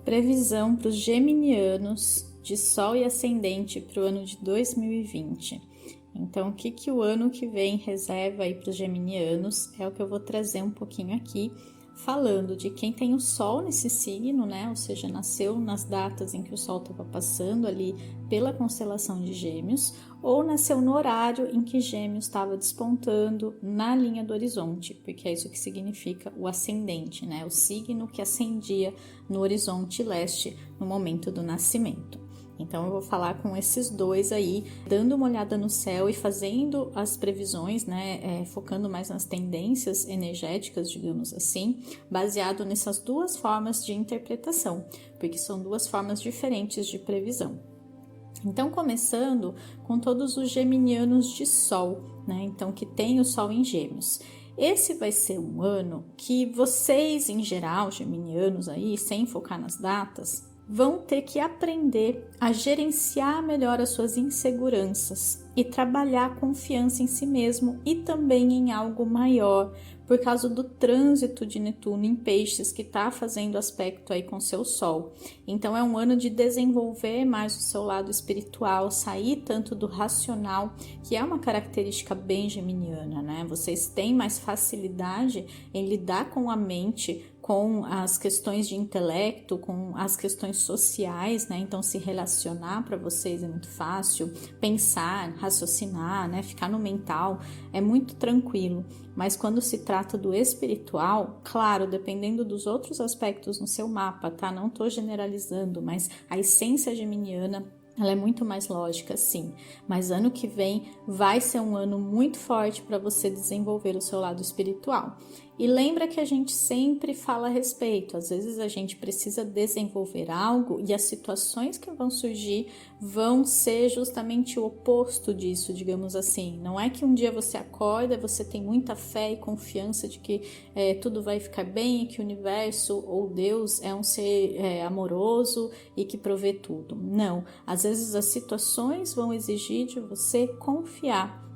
Previsão para os geminianos de Sol e Ascendente para o ano de 2020. Então, o que o ano que vem reserva aí para os geminianos é o que eu vou trazer um pouquinho aqui, falando de quem tem o Sol nesse signo, né? Ou seja, nasceu nas datas em que o Sol estava passando ali pela constelação de Gêmeos, ou nasceu no horário em que Gêmeos estava despontando na linha do horizonte, porque é isso que significa o ascendente, né? O signo que ascendia no horizonte leste no momento do nascimento. Então eu vou falar com esses dois aí, dando uma olhada no céu e fazendo as previsões, né, focando mais nas tendências energéticas, digamos assim, baseado nessas duas formas de interpretação, porque são duas formas diferentes de previsão. Então, começando com todos os geminianos de Sol, né, então que tem o Sol em Gêmeos. Esse vai ser um ano que vocês, em geral, geminianos aí, sem focar nas datas, vão ter que aprender a gerenciar melhor as suas inseguranças e trabalhar a confiança em si mesmo e também em algo maior, por causa do trânsito de Netuno em Peixes que está fazendo aspecto aí com seu Sol. Então é um ano de desenvolver mais o seu lado espiritual, sair tanto do racional, que é uma característica bem geminiana, né? Vocês têm mais facilidade em lidar com a mente, com as questões de intelecto, com as questões sociais, né? Então se relacionar para vocês é muito fácil, pensar, raciocinar, né? Ficar no mental é muito tranquilo. Mas quando se trata do espiritual, claro, dependendo dos outros aspectos no seu mapa, tá? Não tô generalizando, mas a essência geminiana, ela é muito mais lógica, sim. Mas ano que vem vai ser um ano muito forte para você desenvolver o seu lado espiritual. E lembra que a gente sempre fala a respeito, às vezes a gente precisa desenvolver algo e as situações que vão surgir vão ser justamente o oposto disso, digamos assim. Não é que um dia você acorda, você tem muita fé e confiança de que tudo vai ficar bem e que o universo ou Deus é um ser amoroso e que provê tudo. Não, às vezes as situações vão exigir de você confiar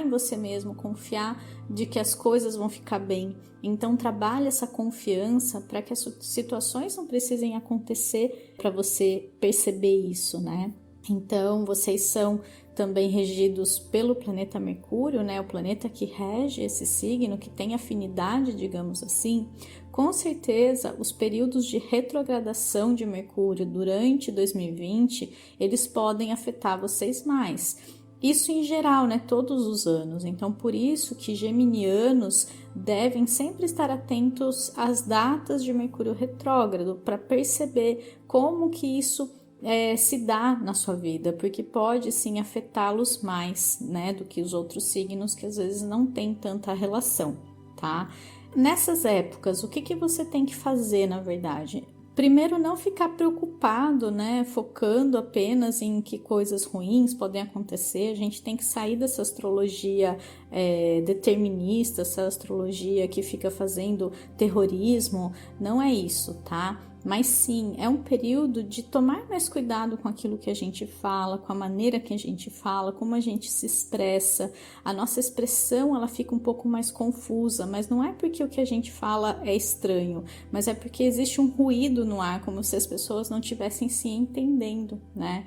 em você mesmo, confiar de que as coisas vão ficar bem. Então trabalhe essa confiança para que as situações não precisem acontecer para você perceber isso, né? Então vocês são também regidos pelo planeta Mercúrio, né? O planeta que rege esse signo, que tem afinidade, digamos assim. Com certeza, os períodos de retrogradação de Mercúrio durante 2020, eles podem afetar vocês mais. Isso em geral, né? Todos os anos. Então, por isso que geminianos devem sempre estar atentos às datas de Mercúrio retrógrado para perceber como que isso se dá na sua vida, porque pode sim afetá-los mais, né, do que os outros signos que às vezes não tem tanta relação, tá? Nessas épocas, o que você tem que fazer, na verdade? Primeiro, não ficar preocupado, né? Focando apenas em que coisas ruins podem acontecer. A gente tem que sair dessa astrologia determinista, essa astrologia que fica fazendo terrorismo. Não é isso, tá? Mas sim, é um período de tomar mais cuidado com aquilo que a gente fala, com a maneira que a gente fala, como a gente se expressa. A nossa expressão, ela fica um pouco mais confusa, mas não é porque o que a gente fala é estranho, mas é porque existe um ruído no ar, como se as pessoas não estivessem se entendendo, né?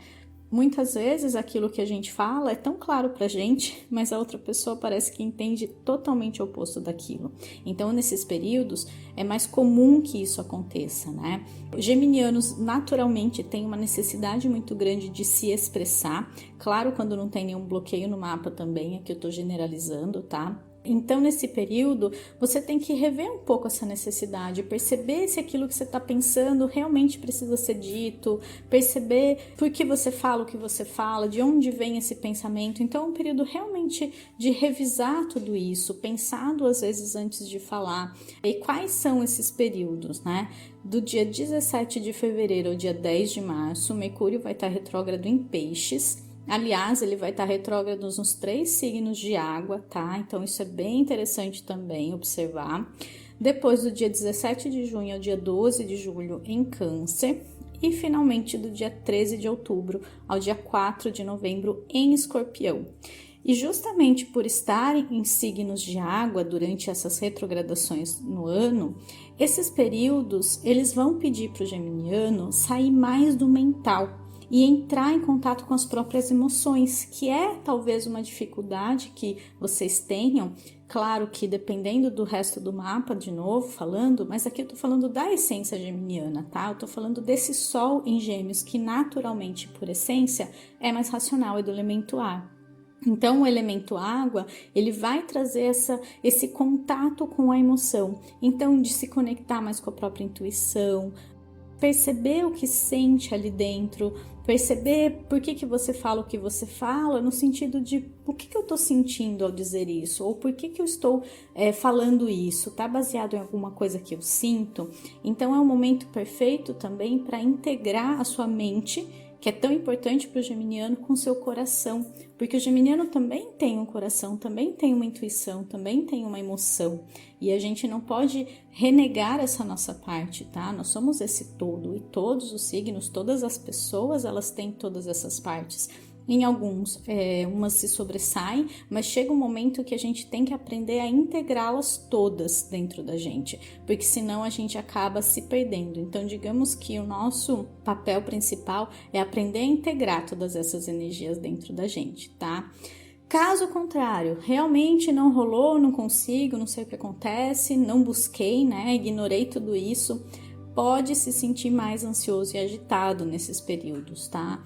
Muitas vezes aquilo que a gente fala é tão claro pra gente, mas a outra pessoa parece que entende totalmente o oposto daquilo. Então, nesses períodos, é mais comum que isso aconteça, né? Os geminianos, naturalmente, têm uma necessidade muito grande de se expressar. Claro, quando não tem nenhum bloqueio no mapa também, é que eu tô generalizando, tá? Então, nesse período, você tem que rever um pouco essa necessidade, perceber se aquilo que você está pensando realmente precisa ser dito, perceber por que você fala o que você fala, de onde vem esse pensamento. Então, é um período realmente de revisar tudo isso, pensar duas vezes antes de falar. E quais são esses períodos, né? Do dia 17 de fevereiro ao dia 10 de março, Mercúrio vai estar retrógrado em Peixes. Aliás, ele vai estar retrógrado nos 3 signos de água, tá? Então, isso é bem interessante também observar. Depois do dia 17 de junho ao dia 12 de julho em Câncer. E, finalmente, do dia 13 de outubro ao dia 4 de novembro em Escorpião. E justamente por estarem em signos de água durante essas retrogradações no ano, esses períodos eles vão pedir para o geminiano sair mais do mental e entrar em contato com as próprias emoções, que é talvez uma dificuldade que vocês tenham. Claro que dependendo do resto do mapa, de novo falando, mas aqui eu tô falando da essência geminiana, tá? Eu tô falando desse sol em Gêmeos que naturalmente, por essência, é mais racional, é do elemento ar. Então, o elemento água, ele vai trazer esse contato com a emoção. Então, de se conectar mais com a própria intuição, perceber o que sente ali dentro, perceber por que você fala o que você fala, no sentido de o que eu estou sentindo ao dizer isso, ou por que eu estou falando isso, está baseado em alguma coisa que eu sinto. Então é um momento perfeito também para integrar a sua mente, que é tão importante para o geminiano, com seu coração, porque o geminiano também tem um coração, também tem uma intuição, também tem uma emoção, e a gente não pode renegar essa nossa parte, tá? Nós somos esse todo, e todos os signos, todas as pessoas, elas têm todas essas partes. Em alguns, umas se sobressaem, mas chega um momento que a gente tem que aprender a integrá-las todas dentro da gente, porque senão a gente acaba se perdendo. Então, digamos que o nosso papel principal é aprender a integrar todas essas energias dentro da gente, tá? Caso contrário, realmente não rolou, não consigo, não sei o que acontece, não busquei, né? Ignorei tudo isso. Pode se sentir mais ansioso e agitado nesses períodos, tá?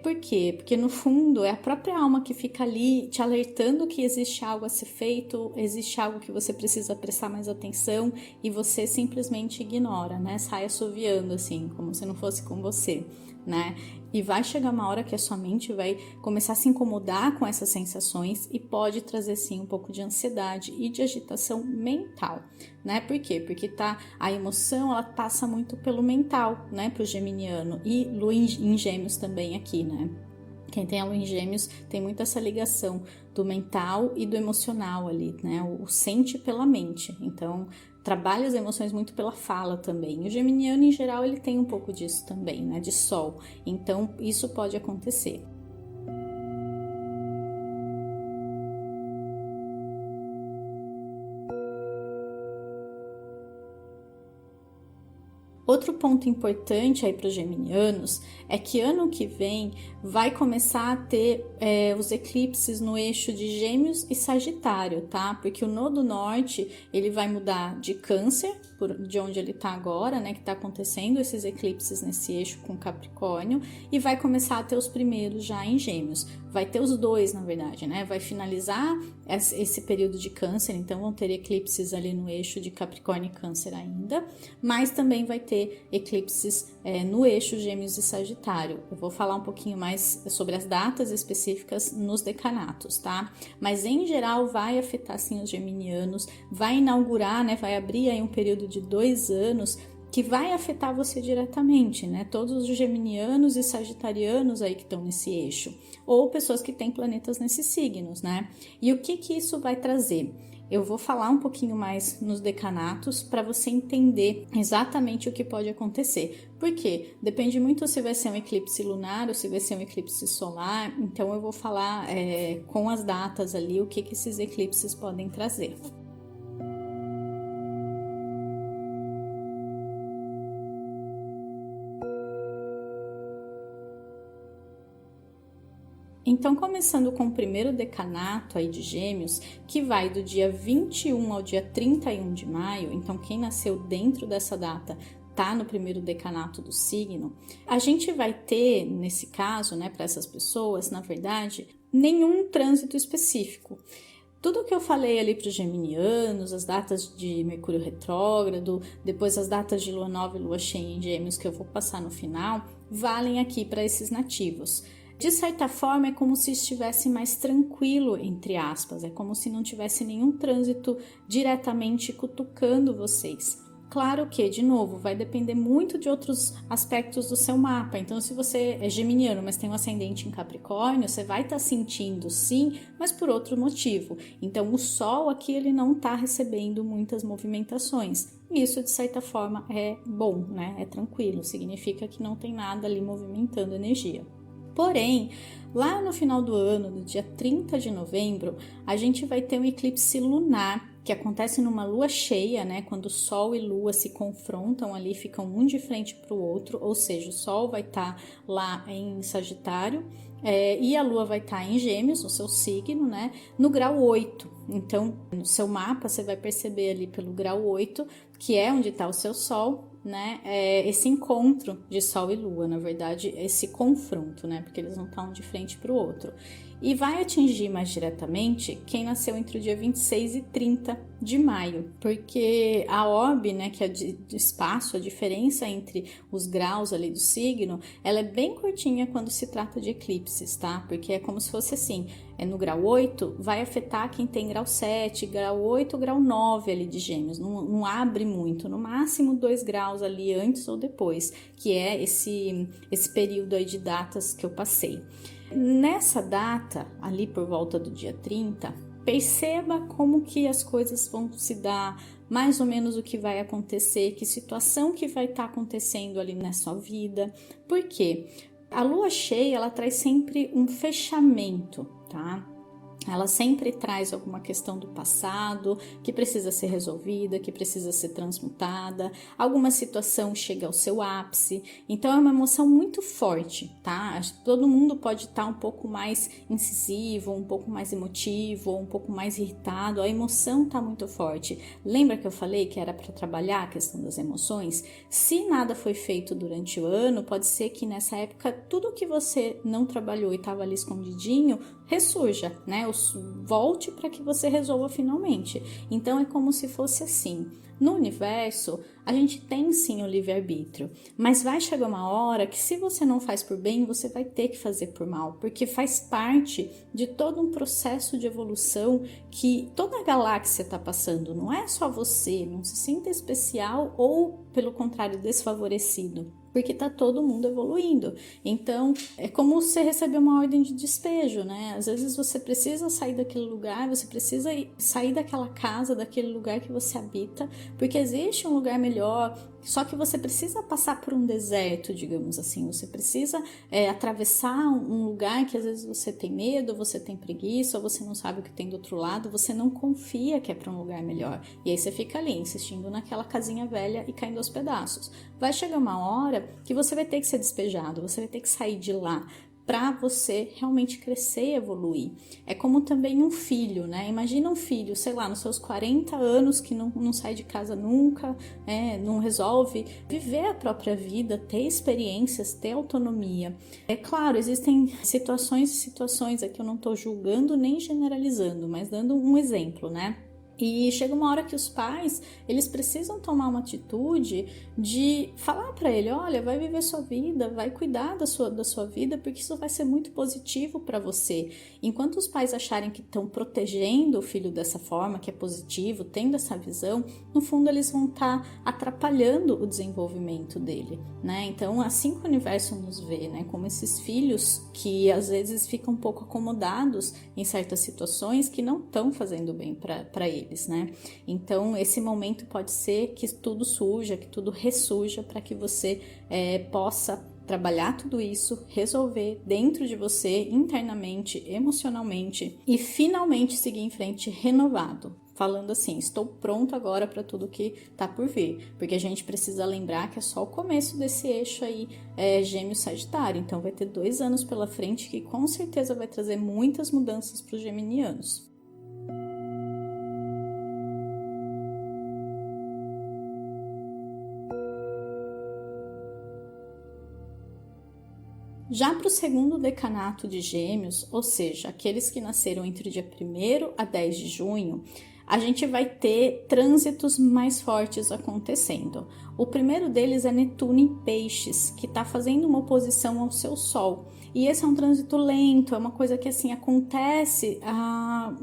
Por quê? Porque no fundo é a própria alma que fica ali te alertando que existe algo a ser feito, existe algo que você precisa prestar mais atenção e você simplesmente ignora, né? Sai assoviando assim, como se não fosse com você, né? E vai chegar uma hora que a sua mente vai começar a se incomodar com essas sensações e pode trazer sim um pouco de ansiedade e de agitação mental, né? Por quê? Porque a emoção, ela passa muito pelo mental, né, pro geminiano, e Lua em Gêmeos também aqui, né? Quem tem a Lua em Gêmeos tem muito essa ligação do mental e do emocional ali, né? O sente pela mente. Então, trabalha as emoções muito pela fala também. E o geminiano, em geral, ele tem um pouco disso também, né? De sol. Então, isso pode acontecer. Outro ponto importante aí para os geminianos é que ano que vem vai começar a ter os eclipses no eixo de Gêmeos e Sagitário, tá? Porque o nodo norte ele vai mudar de Câncer, de onde ele tá agora, né? Que tá acontecendo esses eclipses nesse eixo com Capricórnio, e vai começar a ter os primeiros já em Gêmeos. Vai ter os dois, na verdade, né? Vai finalizar esse período de Câncer, então vão ter eclipses ali no eixo de Capricórnio e Câncer ainda, mas também vai ter eclipses no eixo Gêmeos e Sagitário. Eu vou falar um pouquinho mais sobre as datas específicas nos decanatos, tá? Mas em geral vai afetar sim os geminianos, vai inaugurar, né? Vai abrir aí um período de 2 anos que vai afetar você diretamente, né? Todos os geminianos e sagitarianos aí que estão nesse eixo, ou pessoas que têm planetas nesses signos, né? E o que isso vai trazer? Eu vou falar um pouquinho mais nos decanatos para você entender exatamente o que pode acontecer. Por quê? Depende muito se vai ser um eclipse lunar ou se vai ser um eclipse solar. Então eu vou falar com as datas ali o que esses eclipses podem trazer. Então, começando com o primeiro decanato aí de Gêmeos, que vai do dia 21 ao dia 31 de maio, então quem nasceu dentro dessa data tá no primeiro decanato do signo, a gente vai ter, nesse caso, né, para essas pessoas, na verdade, nenhum trânsito específico. Tudo que eu falei ali para os geminianos, as datas de Mercúrio retrógrado, depois as datas de Lua Nova e Lua Cheia em Gêmeos que eu vou passar no final, valem aqui para esses nativos. De certa forma, é como se estivesse mais tranquilo, entre aspas, é como se não tivesse nenhum trânsito diretamente cutucando vocês. Claro que, de novo, vai depender muito de outros aspectos do seu mapa. Então, se você é geminiano, mas tem um ascendente em Capricórnio, você vai estar sentindo sim, mas por outro motivo. Então, o Sol aqui ele não está recebendo muitas movimentações. Isso, de certa forma, é bom, né? É tranquilo, significa que não tem nada ali movimentando energia. Porém, lá no final do ano, no dia 30 de novembro, a gente vai ter um eclipse lunar, que acontece numa lua cheia, né? Quando Sol e Lua se confrontam ali, ficam um de frente para o outro, ou seja, o Sol vai estar lá em Sagitário, e a Lua vai estar em Gêmeos, no seu signo, né? No grau 8. Então, no seu mapa, você vai perceber ali pelo grau 8, que é onde está o seu Sol, né? Esse encontro de Sol e Lua, na verdade, esse confronto, né? Porque eles não estão um de frente para o outro. E vai atingir mais diretamente quem nasceu entre o dia 26 e 30 de maio, porque a orbe, né, que é de espaço, a diferença entre os graus ali do signo, ela é bem curtinha quando se trata de eclipses, tá? Porque é como se fosse assim, no grau 8, vai afetar quem tem grau 7, grau 8, grau 9 ali de Gêmeos, não abre muito, no máximo 2 graus ali antes ou depois, que é esse período aí de datas que eu passei. Nessa data, ali por volta do dia 30, perceba como que as coisas vão se dar, mais ou menos o que vai acontecer, que situação que vai estar acontecendo ali na sua vida. Por quê? A lua cheia, ela traz sempre um fechamento, tá? Ela sempre traz alguma questão do passado que precisa ser resolvida, que precisa ser transmutada, alguma situação chega ao seu ápice, então é uma emoção muito forte, tá? Todo mundo pode estar um pouco mais incisivo, um pouco mais emotivo, um pouco mais irritado, a emoção tá muito forte. Lembra que eu falei que era para trabalhar a questão das emoções? Se nada foi feito durante o ano, pode ser que nessa época tudo que você não trabalhou e estava ali escondidinho, ressurja, né? Volte para que você resolva finalmente. Então é como se fosse assim. No universo, a gente tem sim o livre-arbítrio, mas vai chegar uma hora que se você não faz por bem, você vai ter que fazer por mal, porque faz parte de todo um processo de evolução que toda a galáxia está passando, não é só você, não se sinta especial ou, pelo contrário, desfavorecido, porque tá todo mundo evoluindo. Então, é como você receber uma ordem de despejo, né? Às vezes você precisa sair daquele lugar, você precisa sair daquela casa, daquele lugar que você habita, porque existe um lugar melhor, só que você precisa passar por um deserto, digamos assim, você precisa atravessar um lugar que às vezes você tem medo, você tem preguiça, ou você não sabe o que tem do outro lado, você não confia que é para um lugar melhor, e aí você fica ali, insistindo naquela casinha velha e caindo aos pedaços. Vai chegar uma hora que você vai ter que ser despejado, você vai ter que sair de lá para você realmente crescer e evoluir. É como também um filho, né? Imagina um filho, sei lá, nos seus 40 anos que não sai de casa nunca, não resolve viver a própria vida, ter experiências, ter autonomia. É claro, existem situações e situações, aqui eu não estou julgando nem generalizando, mas dando um exemplo, né? E chega uma hora que os pais, eles precisam tomar uma atitude de falar para ele, olha, vai viver sua vida, vai cuidar da sua vida, porque isso vai ser muito positivo para você. Enquanto os pais acharem que estão protegendo o filho dessa forma, que é positivo, tendo essa visão, no fundo eles vão estar atrapalhando o desenvolvimento dele, né? Então, assim que o universo nos vê, né, como esses filhos que às vezes ficam um pouco acomodados em certas situações que não estão fazendo bem para ele. Né? Então esse momento pode ser que tudo surja, que tudo ressurja para que você possa trabalhar tudo isso, resolver dentro de você, internamente, emocionalmente e finalmente seguir em frente renovado. Falando assim, estou pronto agora para tudo que tá por vir, porque a gente precisa lembrar que é só o começo desse eixo aí, Gêmeos Sagitário, então vai ter 2 anos pela frente que com certeza vai trazer muitas mudanças para os geminianos. Já para o segundo decanato de Gêmeos, ou seja, aqueles que nasceram entre o dia 1º a 10 de junho, a gente vai ter trânsitos mais fortes acontecendo. O primeiro deles é Netuno em Peixes, que está fazendo uma oposição ao seu Sol. E esse é um trânsito lento, é uma coisa que assim acontece,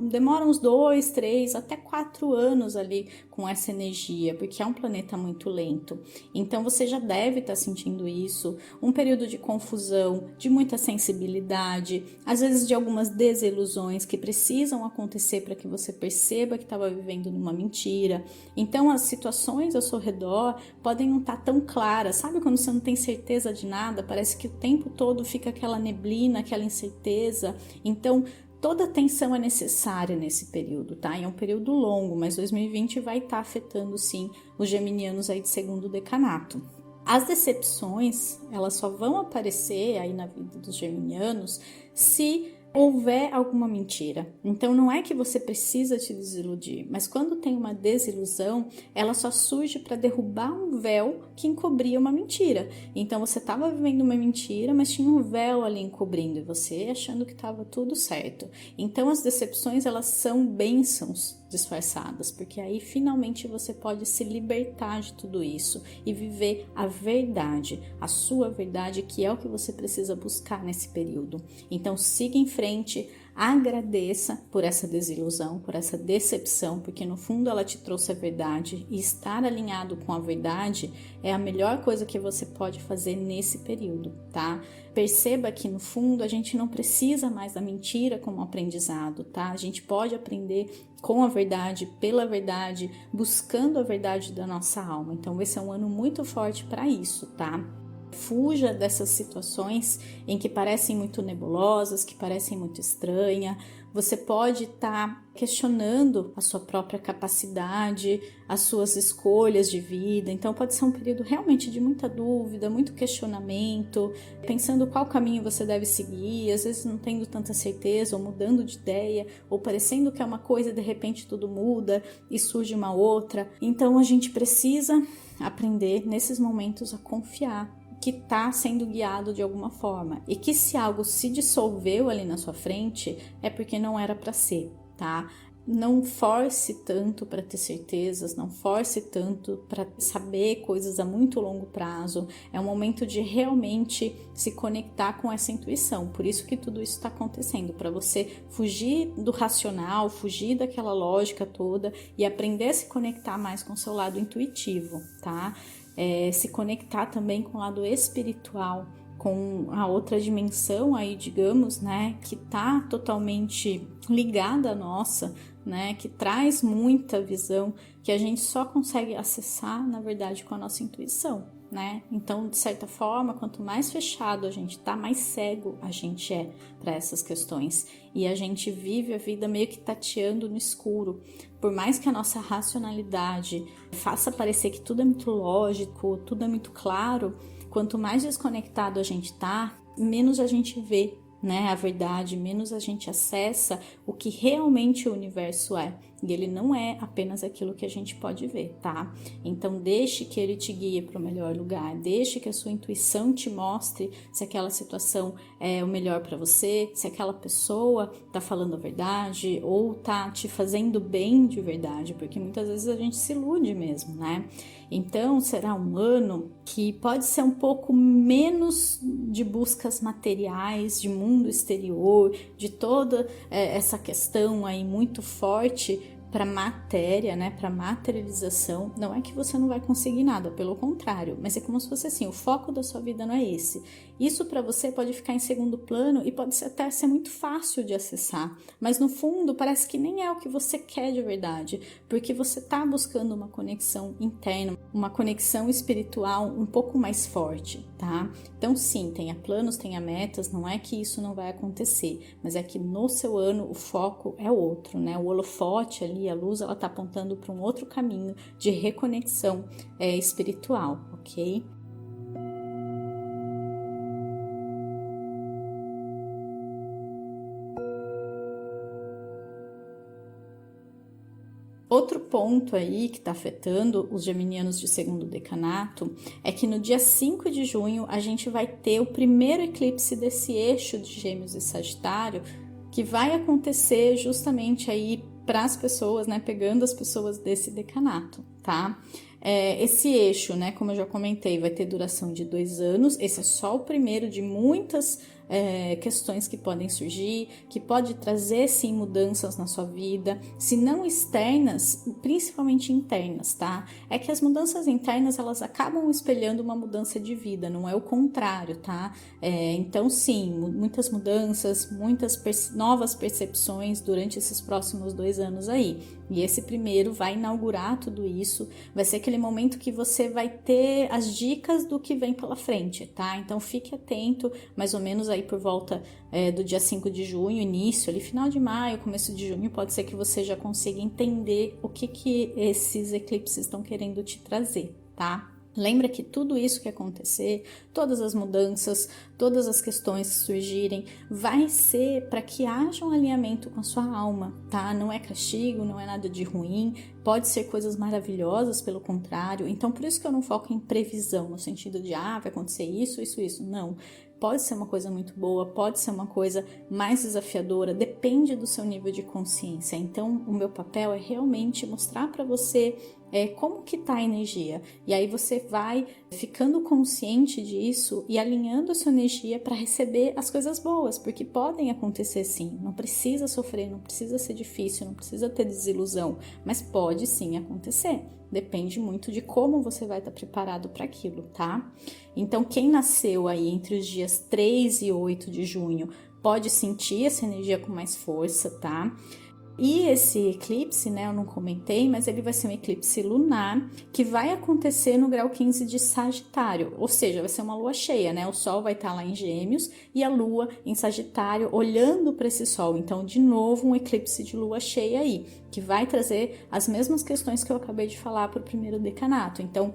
demora uns 2, 3, até 4 anos ali com essa energia, porque é um planeta muito lento. Então você já deve estar sentindo isso, um período de confusão, de muita sensibilidade, às vezes de algumas desilusões que precisam acontecer para que você perceba que estava vivendo numa mentira. Então as situações ao seu redor podem não estar tão claras, sabe quando você não tem certeza de nada, parece que o tempo todo fica aquela neblina, aquela incerteza. Então, toda atenção é necessária nesse período, tá? E é um período longo, mas 2020 vai estar afetando, sim, os geminianos aí de segundo decanato. As decepções, elas só vão aparecer aí na vida dos geminianos se houver alguma mentira. Então não é que você precisa te desiludir, mas quando tem uma desilusão, ela só surge para derrubar um véu que encobria uma mentira. Então você estava vivendo uma mentira, mas tinha um véu ali encobrindo e você achando que estava tudo certo. Então as decepções, elas são bênçãos disfarçadas, porque aí finalmente você pode se libertar de tudo isso e viver a verdade, a sua verdade, que é o que você precisa buscar nesse período. Então siga em frente, agradeça por essa desilusão, por essa decepção, porque no fundo ela te trouxe a verdade, e estar alinhado com a verdade é a melhor coisa que você pode fazer nesse período, tá? Perceba que no fundo a gente não precisa mais da mentira como aprendizado, tá? A gente pode aprender com a verdade, pela verdade, buscando a verdade da nossa alma. Então esse é um ano muito forte para isso, tá? Fuja dessas situações em que parecem muito nebulosas, que parecem muito estranhas. Você pode estar questionando a sua própria capacidade, as suas escolhas de vida. Então pode ser um período realmente de muita dúvida, muito questionamento, pensando qual caminho você deve seguir, às vezes não tendo tanta certeza, ou mudando de ideia, ou parecendo que é uma coisa e de repente tudo muda e surge uma outra. Então a gente precisa aprender nesses momentos a confiar que está sendo guiado de alguma forma, e que se algo se dissolveu ali na sua frente é porque não era para ser, tá? Não force tanto para ter certezas, não force tanto para saber coisas a muito longo prazo. É um momento de realmente se conectar com essa intuição. Por isso que tudo isso está acontecendo, para você fugir do racional, fugir daquela lógica toda e aprender a se conectar mais com o seu lado intuitivo, tá? Se conectar também com o lado espiritual, com a outra dimensão aí, digamos, né, que tá totalmente ligada à nossa, né, que traz muita visão, que a gente só consegue acessar, na verdade, com a nossa intuição, né? Então, de certa forma, quanto mais fechado a gente tá, mais cego a gente é para essas questões. E a gente vive a vida meio que tateando no escuro. Por mais que a nossa racionalidade faça parecer que tudo é muito lógico, tudo é muito claro, quanto mais desconectado a gente tá, menos a gente vê, né, a verdade, menos a gente acessa o que realmente o universo é. E ele não é apenas aquilo que a gente pode ver, tá? Então deixe que ele te guie para o melhor lugar, deixe que a sua intuição te mostre se aquela situação é o melhor para você, se aquela pessoa tá falando a verdade ou tá te fazendo bem de verdade, porque muitas vezes a gente se ilude mesmo, né? Então será um ano que pode ser um pouco menos de buscas materiais, de mundo exterior, de toda essa questão aí muito forte para matéria, né, para materialização. Não é que você não vai conseguir nada, pelo contrário, mas é como se fosse assim, o foco da sua vida não é esse. Isso para você pode ficar em segundo plano e pode até ser muito fácil de acessar, mas no fundo parece que nem é o que você quer de verdade, porque você está buscando uma conexão interna, uma conexão espiritual um pouco mais forte, tá? Então sim, tenha planos, tenha metas, não é que isso não vai acontecer, mas é que no seu ano o foco é outro, né? O holofote ali, a luz, ela tá apontando para um outro caminho de reconexão espiritual, ok? Outro ponto aí que está afetando os geminianos de segundo decanato é que no dia 5 de junho a gente vai ter o primeiro eclipse desse eixo de Gêmeos e Sagitário, que vai acontecer justamente aí para as pessoas, né, pegando as pessoas desse decanato, tá? Esse eixo, né, como eu já comentei, vai ter duração de 2 anos. Esse é só o primeiro de muitas questões que podem surgir, que pode trazer sim mudanças na sua vida, se não externas, principalmente internas, tá? É que as mudanças internas, elas acabam espelhando uma mudança de vida, não é o contrário, tá? Então sim, muitas mudanças, muitas novas percepções durante esses próximos 2 anos aí. E esse primeiro vai inaugurar tudo isso, vai ser aquele momento que você vai ter as dicas do que vem pela frente, tá? Então fique atento, mais ou menos aí aí por volta do dia 5 de junho, início, ali final de maio, começo de junho, pode ser que você já consiga entender o que esses eclipses estão querendo te trazer, tá? Lembra que tudo isso que acontecer, todas as mudanças, todas as questões que surgirem, vai ser para que haja um alinhamento com a sua alma, tá? Não é castigo, não é nada de ruim, pode ser coisas maravilhosas, pelo contrário. Então, por isso que eu não foco em previsão, no sentido de, vai acontecer isso. Não. Pode ser uma coisa muito boa, pode ser uma coisa mais desafiadora, depende do seu nível de consciência. Então, o meu papel é realmente mostrar para você como que tá a energia. E aí você vai ficando consciente disso e alinhando a sua energia para receber as coisas boas, porque podem acontecer sim. Não precisa sofrer, não precisa ser difícil, não precisa ter desilusão, mas pode sim acontecer. Depende muito de como você vai estar preparado para aquilo, tá? Então, quem nasceu aí entre os dias 3 e 8 de junho pode sentir essa energia com mais força, tá? E esse eclipse, né, eu não comentei, mas ele vai ser um eclipse lunar que vai acontecer no grau 15 de Sagitário, ou seja, vai ser uma lua cheia, né? O Sol vai estar lá em Gêmeos e a Lua em Sagitário olhando para esse Sol. Então, de novo, um eclipse de lua cheia aí, que vai trazer as mesmas questões que eu acabei de falar para o primeiro decanato. Então,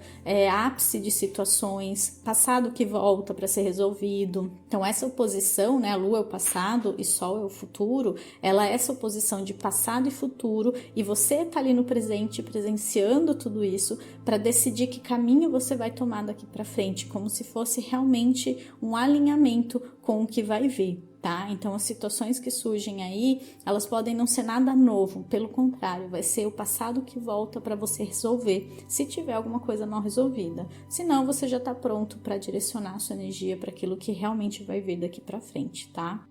ápice de situações, passado que volta para ser resolvido. Então, essa oposição, né, a Lua é o passado e Sol é o futuro, ela é essa oposição de passado e futuro, e você tá ali no presente presenciando tudo isso para decidir que caminho você vai tomar daqui para frente, como se fosse realmente um alinhamento com o que vai vir, tá? Então as situações que surgem aí, elas podem não ser nada novo, pelo contrário, vai ser o passado que volta para você resolver, se tiver alguma coisa mal resolvida. Senão você já tá pronto para direcionar a sua energia para aquilo que realmente vai vir daqui para frente, tá?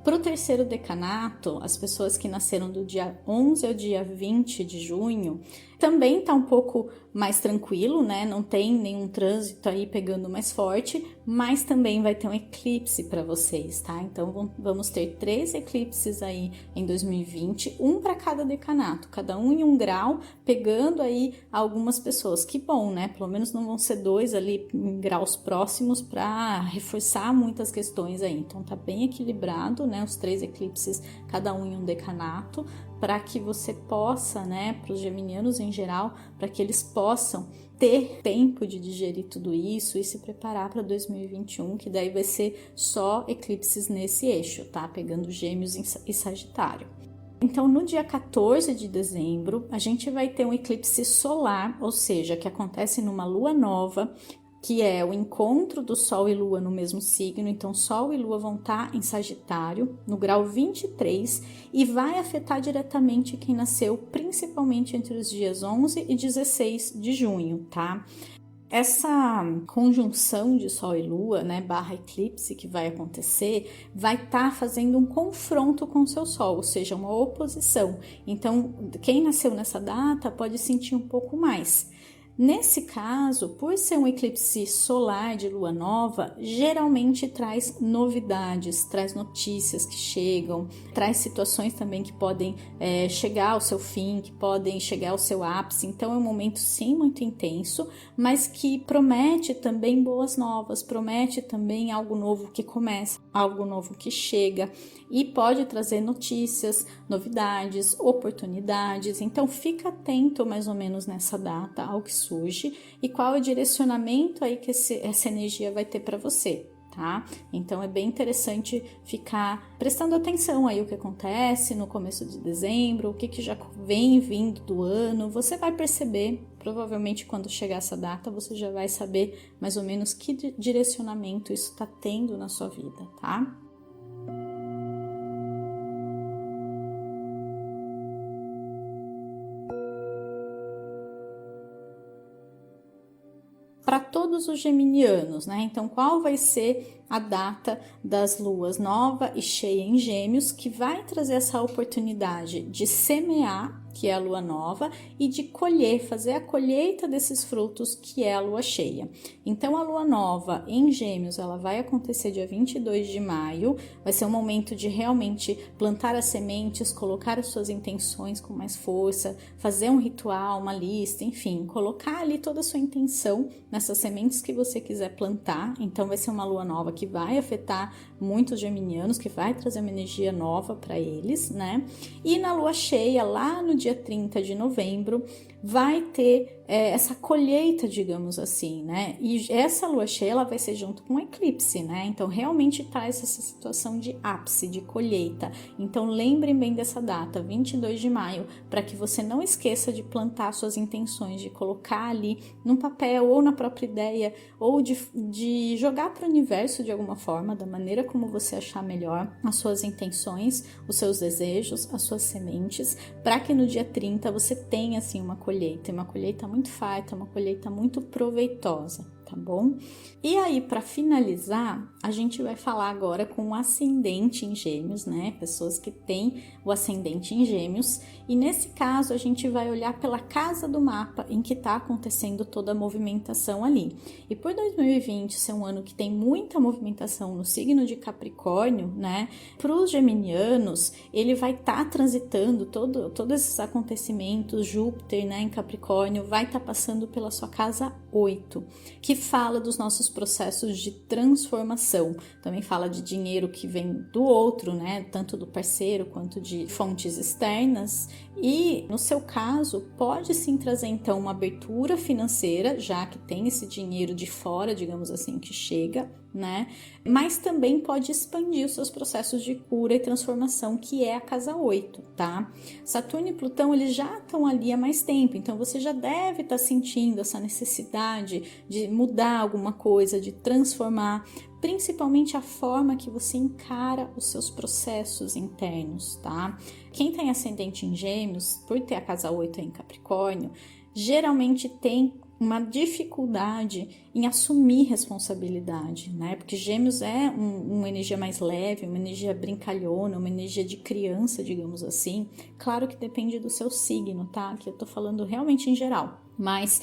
Para o terceiro decanato, as pessoas que nasceram do dia 11 ao dia 20 de junho, também tá um pouco mais tranquilo, né? Não tem nenhum trânsito aí pegando mais forte, mas também vai ter um eclipse para vocês, tá? Então vamos ter 3 eclipses aí em 2020, um para cada decanato, cada um em um grau, pegando aí algumas pessoas. Que bom, né? Pelo menos não vão ser 2 ali em graus próximos para reforçar muitas questões aí. Então tá bem equilibrado, né? Os 3 eclipses, cada um em um decanato, para que você possa, né, para os geminianos em geral, para que eles possam ter tempo de digerir tudo isso e se preparar para 2021, que daí vai ser só eclipses nesse eixo, tá? Pegando Gêmeos e Sagitário. Então, no dia 14 de dezembro, a gente vai ter um eclipse solar, ou seja, que acontece numa lua nova, que é o encontro do Sol e Lua no mesmo signo. Então, Sol e Lua vão estar em Sagitário, no grau 23, e vai afetar diretamente quem nasceu, principalmente entre os dias 11 e 16 de junho, tá? Essa conjunção de Sol e Lua, né, barra eclipse que vai acontecer, vai estar fazendo um confronto com o seu Sol, ou seja, uma oposição. Então, quem nasceu nessa data pode sentir um pouco mais. Nesse caso, por ser um eclipse solar de lua nova, geralmente traz novidades, traz notícias que chegam, traz situações também que podem chegar ao seu fim, que podem chegar ao seu ápice. Então é um momento sim muito intenso, mas que promete também boas novas, promete também algo novo que começa, algo novo que chega e pode trazer notícias, novidades, oportunidades. Então fica atento mais ou menos nessa data ao que surge e qual é o direcionamento aí que essa energia vai ter para você, tá? Então é bem interessante ficar prestando atenção aí o que acontece no começo de dezembro, o que já vem vindo do ano. Você vai perceber, provavelmente quando chegar essa data, você já vai saber mais ou menos que direcionamento isso está tendo na sua vida, tá? Para todos os geminianos, né? Então, qual vai ser a data das luas nova e cheia em Gêmeos, que vai trazer essa oportunidade de semear, que é a lua nova, e de colher, fazer a colheita desses frutos, que é a lua cheia. Então, a lua nova em Gêmeos, ela vai acontecer dia 22 de maio, vai ser um momento de realmente plantar as sementes, colocar as suas intenções com mais força, fazer um ritual, uma lista, enfim, colocar ali toda a sua intenção nessas sementes que você quiser plantar. Então, vai ser uma lua nova que vai afetar muitos geminianos, que vai trazer uma energia nova para eles, né? E na lua cheia, lá no dia 30 de novembro, vai ter essa colheita, digamos assim, né? E essa lua cheia, ela vai ser junto com o eclipse, né? Então, realmente traz essa situação de ápice, de colheita. Então, lembrem bem dessa data, 22 de maio, para que você não esqueça de plantar suas intenções, de colocar ali num papel ou na própria ideia, ou de jogar para o universo de alguma forma, da maneira como você achar melhor, as suas intenções, os seus desejos, as suas sementes, para que no dia 30 você tenha, assim, uma colheita muito farta, uma colheita muito proveitosa, tá bom? E aí, para finalizar, a gente vai falar agora com o ascendente em Gêmeos, né? Pessoas que têm o ascendente em Gêmeos. E nesse caso, a gente vai olhar pela casa do mapa em que está acontecendo toda a movimentação ali. E por 2020 ser um ano que tem muita movimentação no signo de Capricórnio, né? Para os geminianos, ele vai estar transitando todos esses acontecimentos. Júpiter, né, em Capricórnio, vai estar passando pela sua casa 8, que fala dos nossos processos de transformação. Também fala de dinheiro que vem do outro, né? Tanto do parceiro quanto de fontes externas. E no seu caso, pode sim trazer então uma abertura financeira, já que tem esse dinheiro de fora, digamos assim, que chega, né? Mas também pode expandir os seus processos de cura e transformação, que é a casa 8, tá? Saturno e Plutão, eles já estão ali há mais tempo, então você já deve estar sentindo essa necessidade de mudar alguma coisa, de transformar, principalmente a forma que você encara os seus processos internos, tá? Quem tem ascendente em Gêmeos, por ter a casa 8 em Capricórnio, geralmente tem uma dificuldade em assumir responsabilidade, né? Porque Gêmeos é uma energia mais leve, uma energia brincalhona, uma energia de criança, digamos assim. Claro que depende do seu signo, tá? Que eu tô falando realmente em geral. Mas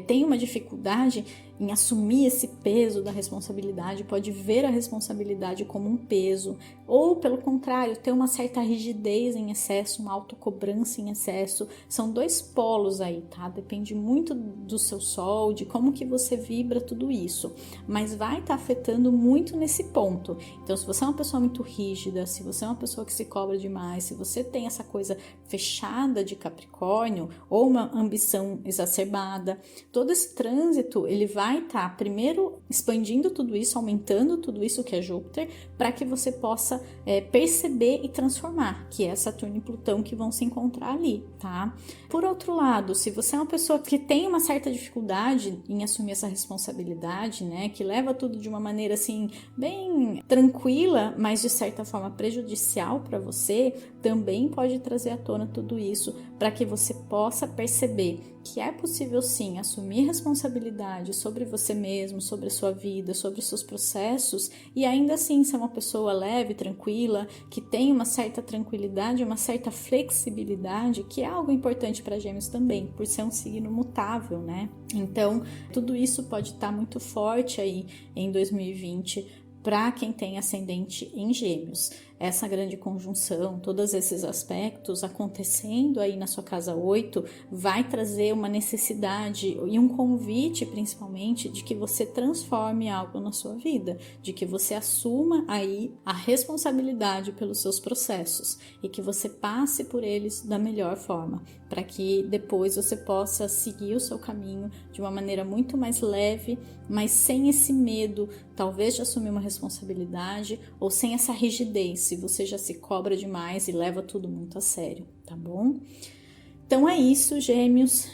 tem uma dificuldade em assumir esse peso da responsabilidade, pode ver a responsabilidade como um peso, ou pelo contrário, ter uma certa rigidez em excesso, uma autocobrança em excesso. São dois polos aí, tá? Depende muito do seu sol, de como que você vibra tudo isso, mas vai estar afetando muito nesse ponto. Então, se você é uma pessoa muito rígida, se você é uma pessoa que se cobra demais, se você tem essa coisa fechada de Capricórnio, ou uma ambição exacerbada, todo esse trânsito, ele vai estar primeiro expandindo tudo isso, aumentando tudo isso que é Júpiter, para que você possa perceber e transformar, que é Saturno e Plutão que vão se encontrar ali, tá? Por outro lado, se você é uma pessoa que tem uma certa dificuldade em assumir essa responsabilidade, né, que leva tudo de uma maneira assim bem tranquila, mas de certa forma prejudicial para você, também pode trazer à tona tudo isso para que você possa perceber que é possível sim assumir responsabilidade sobre você mesmo, sobre a sua vida, sobre os seus processos e ainda assim ser uma pessoa leve, tranquila, que tem uma certa tranquilidade, uma certa flexibilidade, que é algo importante para Gêmeos também, por ser um signo mutável, né? Então, tudo isso pode estar muito forte aí em 2020 para quem tem ascendente em Gêmeos. Essa grande conjunção, todos esses aspectos acontecendo aí na sua casa 8, vai trazer uma necessidade e um convite, principalmente, de que você transforme algo na sua vida, de que você assuma aí a responsabilidade pelos seus processos e que você passe por eles da melhor forma, para que depois você possa seguir o seu caminho de uma maneira muito mais leve, mas sem esse medo, talvez de assumir uma responsabilidade ou sem essa rigidez, se você já se cobra demais e leva tudo muito a sério, tá bom? Então é isso, Gêmeos.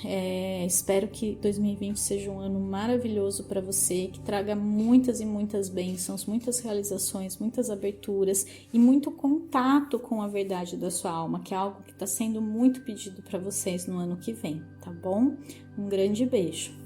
Espero que 2020 seja um ano maravilhoso para você, que traga muitas e muitas bênçãos, muitas realizações, muitas aberturas e muito contato com a verdade da sua alma, que é algo que está sendo muito pedido para vocês no ano que vem, tá bom? Um grande beijo.